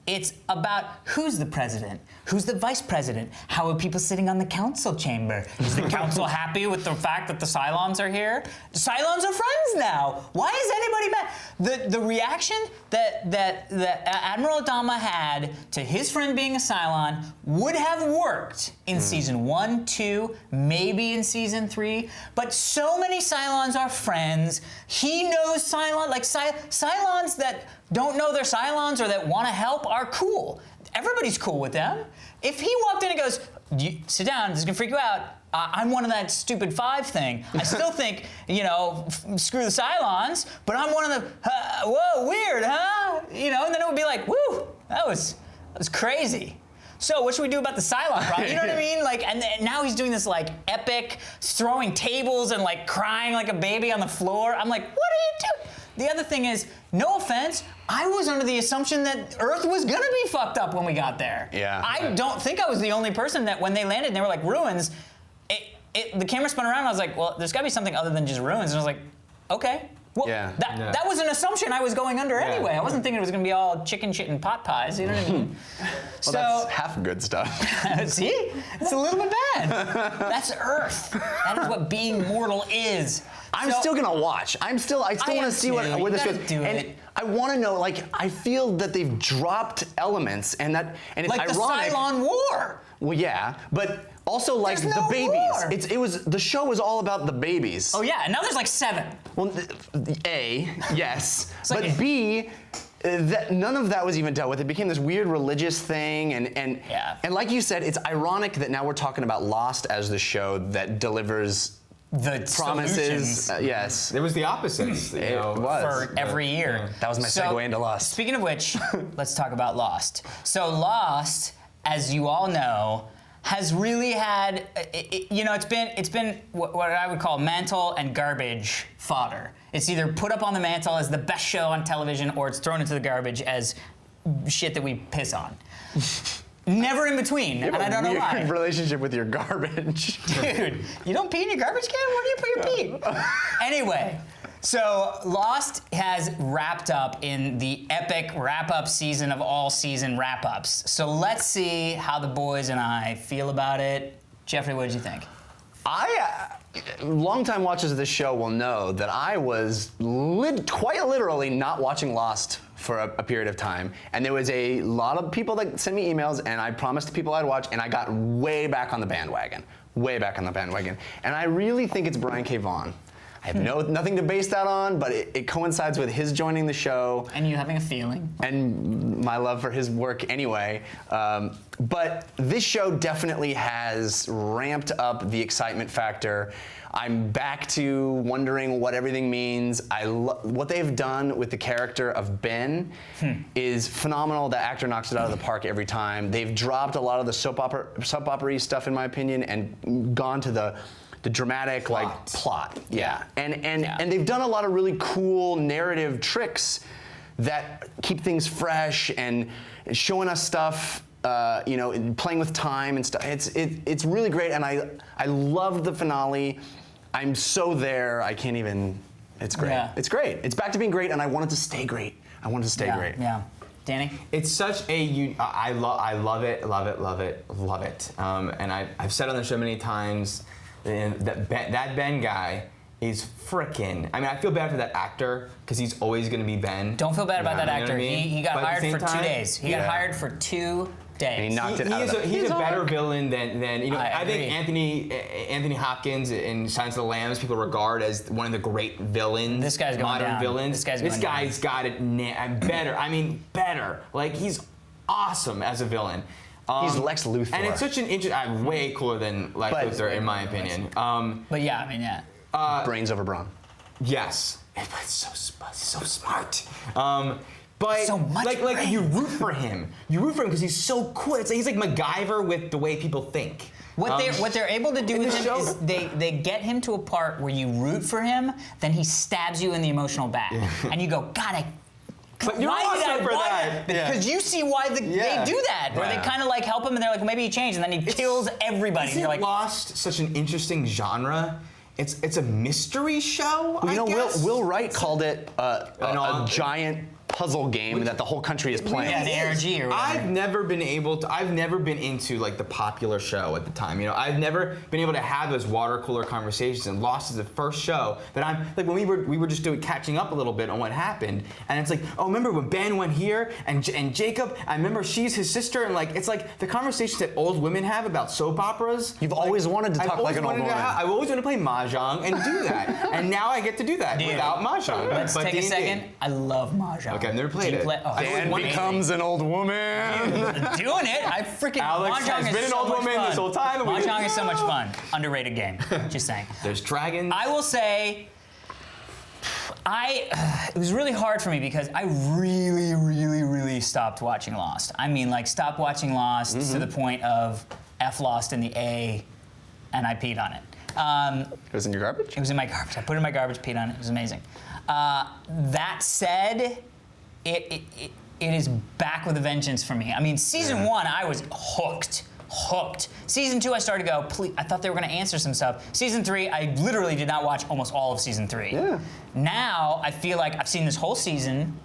It's about who's the president, who's the vice president, how are people sitting on the council chamber? Is the council happy with the fact that the Cylons are here? The Cylons are friends now. Why is anybody mad? The reaction that Admiral Adama had to his friend being a Cylon would have worked in season 1, 2, maybe in season 3, but so many Cylons are friends. He knows Cylons, like Cylons that don't know they're Cylons or that want to help are cool. Everybody's cool with them. If he walked in and goes, sit down, this is gonna freak you out. I'm one of that stupid 5 thing. I still think, screw the Cylons, but I'm one of the, whoa, weird, huh? And then it would be like, woo, that was crazy. So what should we do about the Cylon problem? You know what I mean? Like, and now he's doing this like epic, throwing tables and like crying like a baby on the floor. I'm like, what are you doing? The other thing is, no offense, I was under the assumption that Earth was gonna be fucked up when we got there. Yeah. I don't think I was the only person that when they landed and they were like ruins, the camera spun around and I was like, well, there's gotta be something other than just ruins. And I was like, okay. Well, that was an assumption I was going under anyway. I wasn't thinking it was gonna be all chicken shit and pot pies, you know what I mean? Well, that's half good stuff. See? It's a little bit bad. That's Earth. That is what being mortal is. I'm still gonna watch. I still want to see where this goes. And I want to know, like, I feel that they've dropped elements, and it's like ironic. Like the Cylon War. Well, yeah, but also like There's the no babies. war. The show was all about the babies. Oh yeah, and now there's like 7. Well, A, yes, but like B, none of that was even dealt with. It became this weird religious thing, and like you said, it's ironic that now we're talking about Lost as the show that delivers the promises. Yes, It was the opposite. it was. for every year. That was my segue into Lost. Speaking of which, let's talk about Lost. So Lost, as you all know, has really had, it's been what I would call mantle and garbage fodder. It's either put up on the mantle as the best show on television, or it's thrown into the garbage as shit that we piss on. Never in between, and I don't know why. Relationship with your garbage. Dude, you don't pee in your garbage can? Where do you put your pee? Anyway, so Lost has wrapped up in the epic wrap-up season of all season wrap-ups. So let's see how the boys and I feel about it. Jeffrey, what did you think? Longtime watchers of this show will know that I was quite literally not watching Lost for a period of time, and there was a lot of people that sent me emails, and I promised people I'd watch, and I got way back on the bandwagon, and I really think it's Brian K. Vaughan. I have nothing to base that on, but it coincides with his joining the show. And you having a feeling. And my love for his work anyway. But this show definitely has ramped up the excitement factor. I'm back to wondering what everything means. What they've done with the character of Ben is phenomenal. The actor knocks it out of the park every time. They've dropped a lot of the soap opera stuff, in my opinion, and gone to the dramatic plot. Yeah. And they've done a lot of really cool narrative tricks that keep things fresh and showing us stuff, playing with time and stuff. It's really great, and I love the finale. I'm so there. I can't even. It's great. Yeah. It's great. It's back to being great, and I want it to stay great. Great. Yeah. Danny? It's such a. I love it. And I've said on the show many times that Ben guy is frickin'. I mean, I feel bad for that actor because he's always going to be Ben. Don't feel bad about that actor. You know what I mean? He got But at the hired for same 2 time- days. He got hired for 2 days. And he knocked it out of the He's a better villain than I I think Anthony Hopkins in Silence of the Lambs people regard as one of the great villains. This guy's going modern down. villains. This guy's got it better. I mean better. Like he's awesome as a villain. He's Lex Luthor. And it's such an interesting, way cooler than Lex Luthor in my opinion. But yeah, I mean, brains over brawn. Yes, it's so smart. But so much like you root for him. You root for him because he's so cool. He's like MacGyver with the way people think. What they're able to do with him show- is they get him to a part where you root for him, then he stabs you in the emotional back, and you go, God, But you're awesome for that. Because you see why they do that, where they kind of like help him, and they're like, maybe he changed, and then he kills everybody. And Isn't you're like, Lost such an interesting genre? It's a mystery show. Well, I guess. Will Wright called it a giant puzzle game that the whole country is playing. Yeah, the ARG or whatever. I've never been into like the popular show at the time. I've never been able to have those water cooler conversations. And Lost is the first show that I'm like when we were just catching up a little bit on what happened. And it's like, oh, remember when Ben went here and Jacob? I remember she's his sister. And like it's like the conversations that old women have about soap operas. You've always wanted to talk like an old woman. I've always wanted to play mahjong and do that. And now I get to do that without mahjong. Let's take a second. I love mahjong. Okay, I've never played it. Dan becomes an old woman. Doing it. I freaking Alex mahjong has is been an so old much woman fun. this whole time. Mahjong is so much fun. Underrated game. Just saying. There's dragons. I will say, it was really hard for me because I really, really, really stopped watching Lost. I mean, like, stopped watching Lost to the point of F Lost in the A, and I peed on it. It was in your garbage? It was in my garbage. I put it in my garbage, peed on it. It was amazing. That said, it is back with a vengeance for me. I mean, season 1, I was hooked. Season 2, I started to go, please, I thought they were going to answer some stuff. Season 3, I literally did not watch almost all of season 3. Yeah. Now, I feel like I've seen this whole season.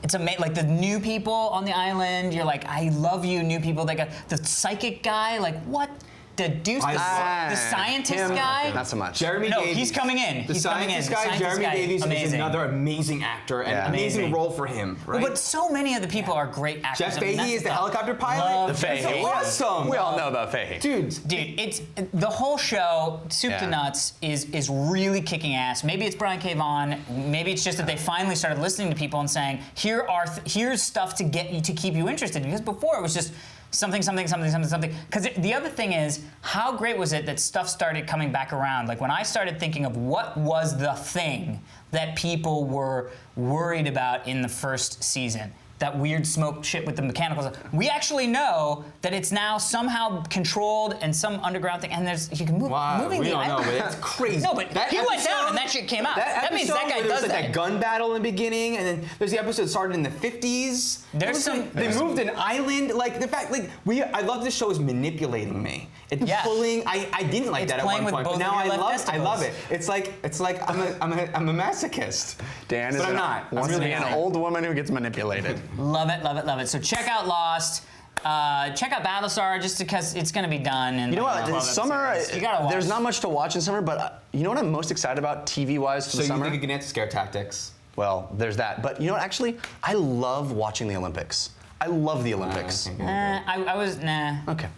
It's amazing, like the new people on the island, you're like, I love you, new people. They got the psychic guy, like, what? the dude, the scientist him, guy. Not so much. Jeremy No, Davies. he's coming in. The He's coming in. scientist The guy, scientist Jeremy guy, Davies, is amazing. another amazing actor and Yeah. amazing Amazing. role for him, right? But so many of the people are great actors. Jeff I mean, Fahey that's is the tough. helicopter pilot. Love The Fahey. That's awesome. We all know about Fahey. Dude, Dude, it's the whole show, soup to Yeah. nuts, is really kicking ass. Maybe it's Brian K. Vaughan. Maybe it's just that they finally started listening to people and saying, here's stuff to get you to keep you interested. Because before it was just something. Because the other thing is, how great was it that stuff started coming back around? Like when I started thinking of what was the thing that people were worried about in the first season. That weird smoke shit with the mechanicals. We actually know that it's now somehow controlled and some underground thing, and you can move. wow, moving we the don't know, island. but it's crazy. No, but he went down and that shit came out. That means that guy where there was does like that. that gun battle in the beginning, and then there's the episode that started in the 50s. There's It was some- like, they moved an island. Like the fact, like I love this show is manipulating me. It's Yeah. pulling. I didn't like It's that at playing one with point, but both now of I your left love it. testicles. It's like I'm a masochist. Dan is But I'm not. I'm wants really to be an not. old woman who gets manipulated. Love it. So check out Lost. Check out Battlestar just because it's going to be done. And You know what? like, Summer, you gotta watch. there's not much to watch in summer, but you know what I'm most excited about TV-wise for So the you summer? think you can answer scare tactics? Well, there's that. But you know what? Actually, I love watching the Olympics. I love the Olympics. I was nah. Okay.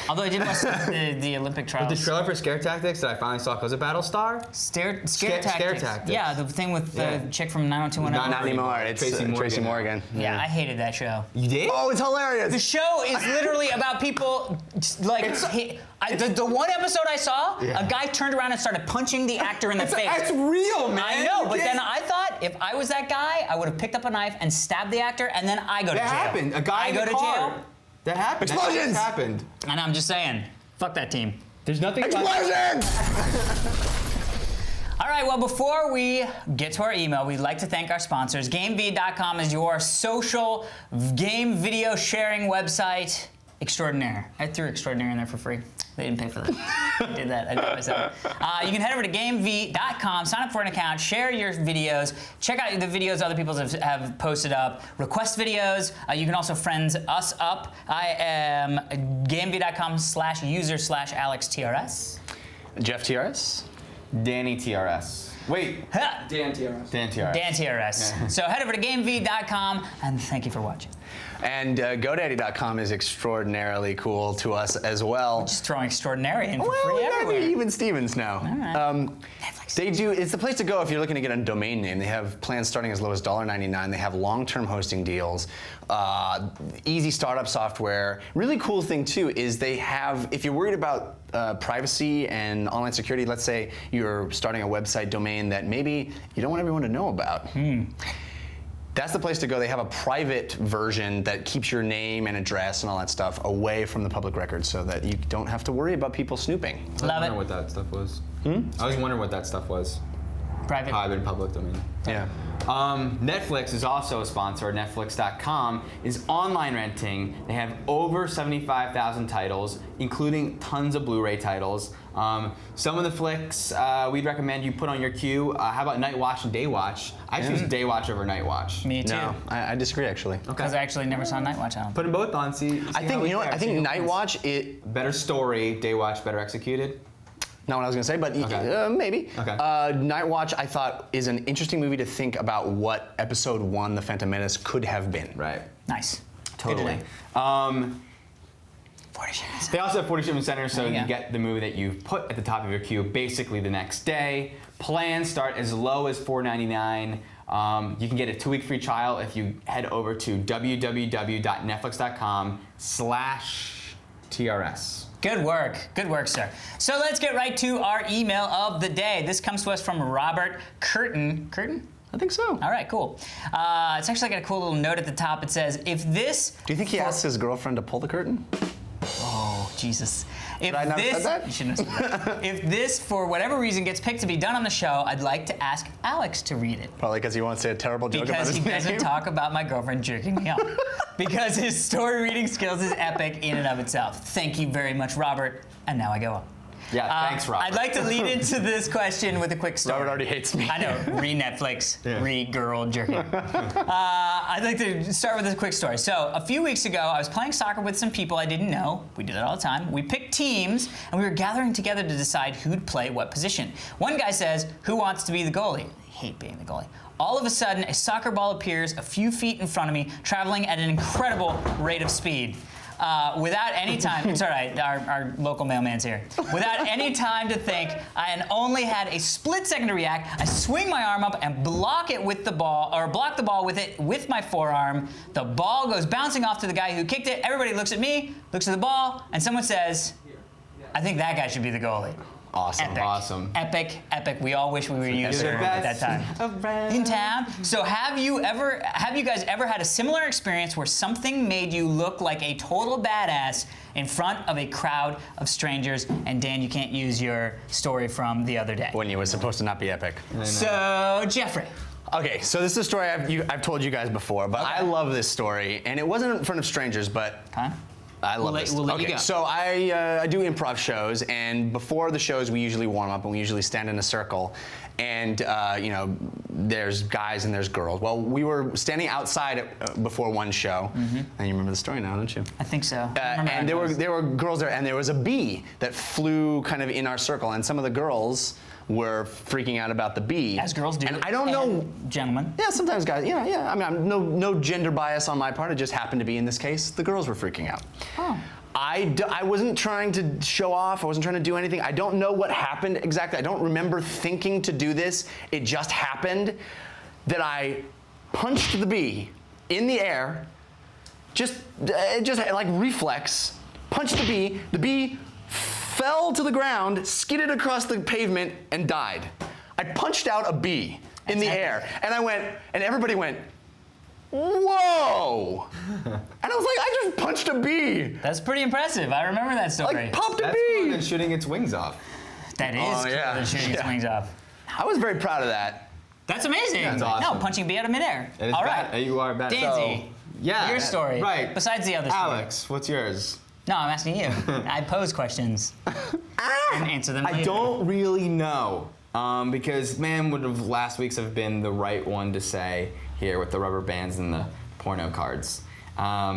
Although I did watch the Olympic trials. The trailer for Scare Tactics that I finally saw was it Battlestar? Scare Scare tactics. Tactics. Yeah, the thing with the Yeah. chick from 90210. Not anymore. It's Tracy Morgan. Yeah, I hated that show. You did? Oh, it's hilarious. The show is literally about people like the one episode I saw, Yeah. a guy turned around and started punching the actor in the face. That's real, man. I know, You but can't- then I thought if I was that guy, I would have picked up a knife and stabbed the actor, and then I go to That jail. happened. A guy I in go the to car. jail, That happened. Explosions! That happened. and I'm just saying, fuck that team. There's nothing. Explosion! All right, well, before we get to our email, we'd like to thank our sponsors. GameV.com is your social game video sharing website. Extraordinaire. I threw Extraordinaire in there for free. They didn't pay for that. I did that. I did it myself. You can head over to GameV.com, sign up for an account, share your videos, check out the videos other people have posted up, request videos. You can also friend us up. I am GameV.com/user/AlexTRS. Jeff TRS. Danny TRS. Wait. Ha! Dan TRS. Dan TRS. Dan TRS. So head over to GameV.com and thank you for watching. And GoDaddy.com is extraordinarily cool to us as well. Just throwing Extraordinary in for Well, free maybe everywhere. even Stevens now. right. They do. It's the place to go if you're looking to get a domain name. They have plans starting as low as $1.99. They have long-term hosting deals, easy startup software. Really cool thing too is they have. If you're worried about privacy and online security, let's say you're starting a website domain that maybe you don't want everyone to know about. That's the place to go. They have a private version that keeps your name and address and all that stuff away from the public record so that you don't have to worry about people snooping. I Love was it. wondering what that stuff was. I was wondering what that stuff was. Private. Private and public domain. Yeah. Netflix is also a sponsor. Netflix.com is online renting. They have over 75,000 titles, including tons of Blu-ray titles. Some of the flicks we'd recommend you put on your queue. How about Night Watch and Day Watch? I choose Day Watch over Night Watch. Me too. No, I disagree actually. Because I actually never saw Night Watch on. Put them both on. See I think you know what? I think Night Watch. better story. Day Watch better executed. Not what I was gonna say, but Okay. maybe. Okay. Night Watch, I thought, is an interesting movie to think about what Episode 1, The Phantom Menace, could have been. Right. Nice. Totally. 40 Shades. They also have 40 shipment centers, so There you you go. get the movie that you've put at the top of your queue basically the next day. Plans start as low as $4.99. You can get a 2-week free trial if you head over to www.netflix.com/TRS. Good work, sir. So let's get right to our email of the day. This comes to us from Robert Curtin. Curtin? I think so. All right, cool. It's actually got a cool little note at the top. It says, if this... Do you think he asked his girlfriend to pull the curtain? Oh, Jesus. If I not have this, said that? You shouldn't have said that. If this, for whatever reason, gets picked to be done on the show, I'd like to ask Alex to read it. Probably because he won't say a terrible joke about Because his he name. doesn't talk about my girlfriend jerking me off. Because his story reading skills is epic in and of itself. Thank you very much, Robert. And now I go on. Yeah, thanks, Robert. I'd like to lead into this question with a quick story. Robert already hates me. I know, re-Netflix, Yeah. re-girl jerking. I'd like to start with a quick story. So, a few weeks ago, I was playing soccer with some people I didn't know. We do that all the time. We picked teams, and we were gathering together to decide who'd play what position. One guy says, "Who wants to be the goalie?" I hate being the goalie. All of a sudden, a soccer ball appears a few feet in front of me, traveling at an incredible rate of speed. Without any time, it's all right, our local mailman's here. Without any time to think, I only had a split second to react. I swing my arm up and block it with the ball, or block the ball with it with my forearm. The ball goes bouncing off to the guy who kicked it. Everybody looks at me, looks at the ball, and someone says, "I think that guy should be the goalie." Awesome. Epic. Awesome. Epic, epic. We all wish we were you, You're sir, the at that best time. around. In town. So have you guys ever had a similar experience where something made you look like a total badass in front of a crowd of strangers? And Dan, you can't use your story from the other day. When you were supposed to not be epic. So, Jeffrey. Okay, so this is a story I've told you guys before, but I love this story, and it wasn't in front of strangers, but Huh? I love this. We'll let okay, you go. so I do improv shows, and before the shows, we usually warm up, and we usually stand in a circle, and you know, there's guys and there's girls. Well, we were standing outside before one show, and you remember the story now, don't you? I think so. And there were girls there, and there was a bee that flew kind of in our circle, and some of the girls were freaking out about the bee. As girls do. And I don't know. Gentlemen. Yeah, sometimes guys. Yeah. I mean, I'm no gender bias on my part. It just happened to be in this case the girls were freaking out. Oh. I wasn't trying to show off. I wasn't trying to do anything. I don't know what happened exactly. I don't remember thinking to do this. It just happened that I punched the bee in the air. Just like reflex. Punched the bee. The bee fell to the ground, skidded across the pavement, and died. I punched out a bee in the air, and and everybody went, "Whoa!" And I was like, "I just punched a bee." That's pretty impressive. I remember that story. Like popped a That's bee. cooler than shooting its wings off. That is Oh, cooler yeah. than shooting its Yeah. wings off. I was very proud of that. That's amazing. That's awesome. No, punching a bee out of midair. It is All bad. right. You are bad. Danzy, Yeah. your story. Right. Besides the other story. Alex, what's yours? No, I'm asking you. I pose questions and answer them later. I don't really know. Because man, would have last week's have been the right one to say here with the rubber bands and the porno cards. I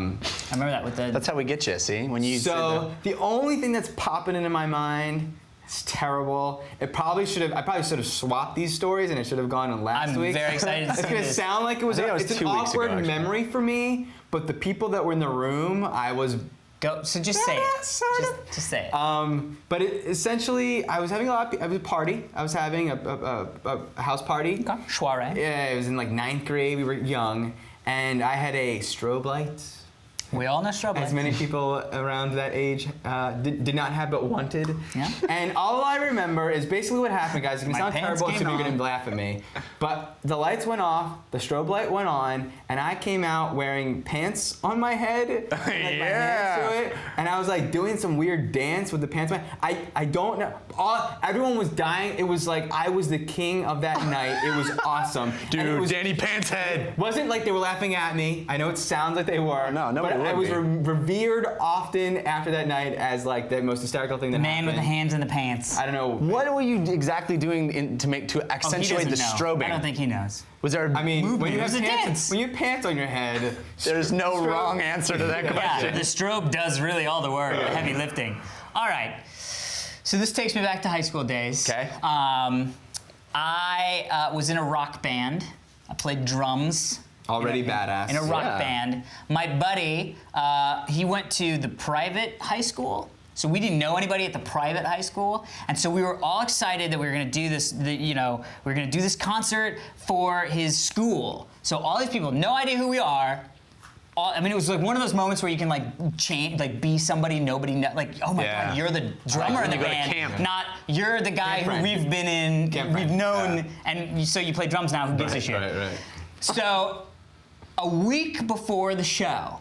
remember that with the. That's how we get you. See, when you So the only thing that's popping into my mind is terrible. I probably should have swapped these stories and it should have gone in last I'm week. very excited to It's see gonna this. sound like it was. I think that was It's 2 an weeks ago, awkward actually. memory for me, but the people that were in the room, I was. Go. So just say it. Sort of. Just say it. But essentially, I was having I was a party. I was having a house party. Okay. Soiree. Yeah, it was in like 9th grade. We were young, and I had a strobe light. We all know strobe As light. many people around that age did not have but wanted. Yeah. And all I remember is basically what happened, guys. It can My sound pants terrible, and came some of you are on. going to laugh at me. But the lights went off, the strobe light went on, and I came out wearing pants on my head. And, like, my hands Yeah. to it, and I was like doing some weird dance with the pants on. I don't know. Everyone was dying. It was like I was the king of that night. It was awesome. And it dude, was, Danny Pantshead. wasn't like they were laughing at me. I know it sounds like they were. No, nobody but I would was be. revered often after that night as like the most hysterical thing that The man with the happened. hands in the pants. I don't know. What were you exactly doing to Oh, he accentuate the doesn't know. strobing? I don't think he knows. Was there? I mean, when you It have was a pants, dance. when you have pants on your head, there's no strobe- wrong answer to that Yeah, question. the strobe does really all the work, the heavy lifting. All right. So this takes me back to high school days. Okay. I was in a rock band. I played drums. already in a- badass. In a rock Yeah. band. My buddy, he went to the private high school. So we didn't know anybody at the private high school, and so we were all excited that we were going to do this. We were going to do this concert for his school. So all these people, no idea who we are. I mean, it was like one of those moments where you can like change, like be somebody nobody know. Like, oh my Yeah. God, you're the drummer in the You go to band, camp. not you're the guy Camp who friend. we've been in, Camp we've friend. known, Yeah. and so you play drums now. Who gives a shit? Right. So, a week before the show,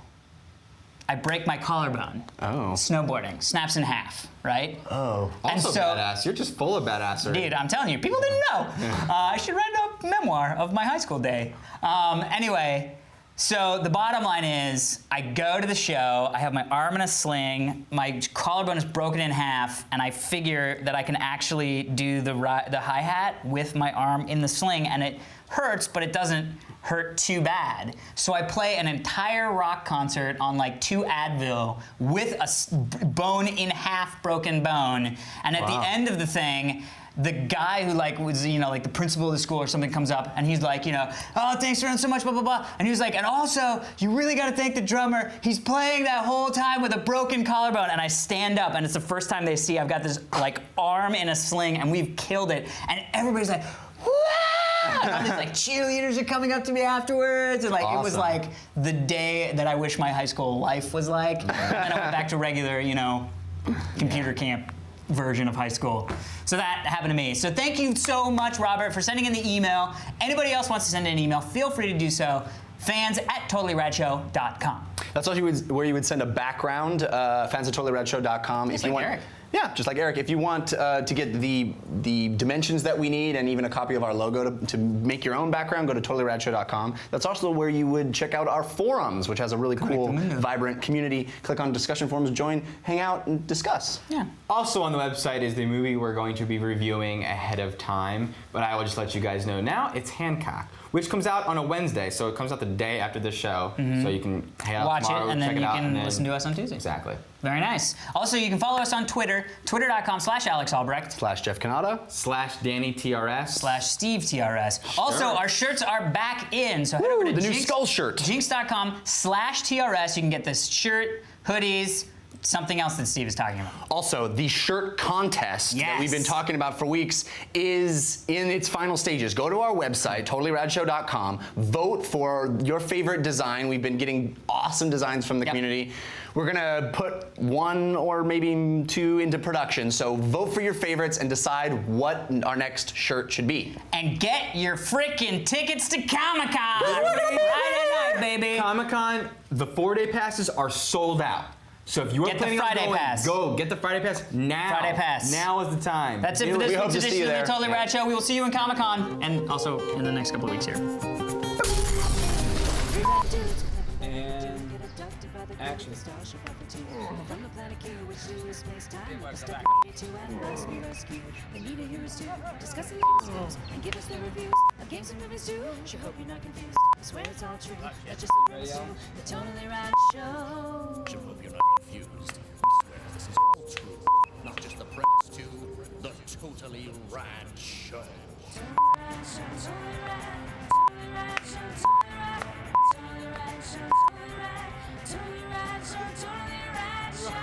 I break my collarbone. Oh. Snowboarding, snaps in half, right? Oh. And Also so- badass. You're just full of badassery. Dude, I'm telling you, people didn't know. I should write a memoir of my high school day. Anyway, So the bottom line is, I go to the show, I have my arm in a sling, my collarbone is broken in half, and I figure that I can actually do the hi-hat with my arm in the sling, and it hurts, but it doesn't hurt too bad. So I play an entire rock concert on like 2 Advil with a bone in half broken bone, and at the end of the thing, the guy who like was, you know, like the principal of the school or something comes up and he's like, you know, oh, thanks for running so much, blah, blah, blah. And he was like, and also, you really gotta thank the drummer. He's playing that whole time with a broken collarbone. And I stand up and it's the first time they see I've got this like arm in a sling and we've killed it. And everybody's like, whoa! And all these like cheerleaders are coming up to me afterwards. And like, it was like the day that I wish my high school life was like. And then I went back to regular, you know, computer camp version of high school. So that happened to me. So thank you so much, Robert, for sending in the email. Anybody else wants to send in an email, feel free to do so. fans@totallyradshow.com. That's also where you would send a background, fans@totallyradshow.com. Just like Eric. Yeah, just like Eric. If you want to get the dimensions that we need and even a copy of our logo to make your own background, go to totallyradshow.com. That's also where you would check out our forums, which has a really cool, vibrant community. Click on discussion forums, join, hang out, and discuss. Yeah. Also on the website is the movie we're going to be reviewing ahead of time, but I will just let you guys know now. It's Hancock, which comes out on a Wednesday, so it comes out the day after the show, so you can hang out Watch tomorrow, it, and then check you it out, can and then listen to us on Tuesday. Exactly. Very nice. Also, you can follow us on Twitter, twitter.com/AlexAlbrecht. /JeffCanada. /SteveTRS. Also, our shirts are back in, so head over to the new skull shirt. jinx.com/TRS. You can get this shirt, hoodies, something else that Steve is talking about. Also, the shirt contest that we've been talking about for weeks is in its final stages. Go to our website, totallyradshow.com, vote for your favorite design. We've been getting awesome designs from the community. We're gonna put 1 or maybe 2 into production, so vote for your favorites and decide what our next shirt should be. And get your freaking tickets to Comic-Con! Friday night, baby! Comic-Con, the 4-day passes are sold out. So if you are planning on going, go get the Friday pass now. Friday pass. Now is the time. That's it for this week's edition of the Totally Rad Show. We will see you in Comic-Con and also in the next couple of weeks here. And action. From the planet Q, which is space-time, they need a heroes too, discussing news and give us their reviews of games and movies too. Sure hope you're not confused. I swear it's all true. That's just the premise too. The Totally Rad Show. Sure hope you're not confused. We swear this is all true. Not just the premise too. The Totally Rad Show. Totally Rad Show, Totally Rad. Totally Rad Show, Totally Rad. Totally Rad Show, Totally Rad. Totally Rad Show, Totally Rad Show.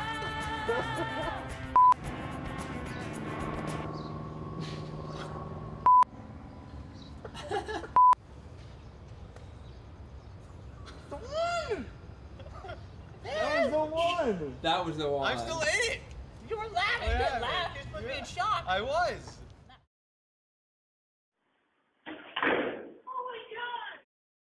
That was the one. I'm still in it. You were laughing. You didn't laugh. You're supposed to be in shock. I was.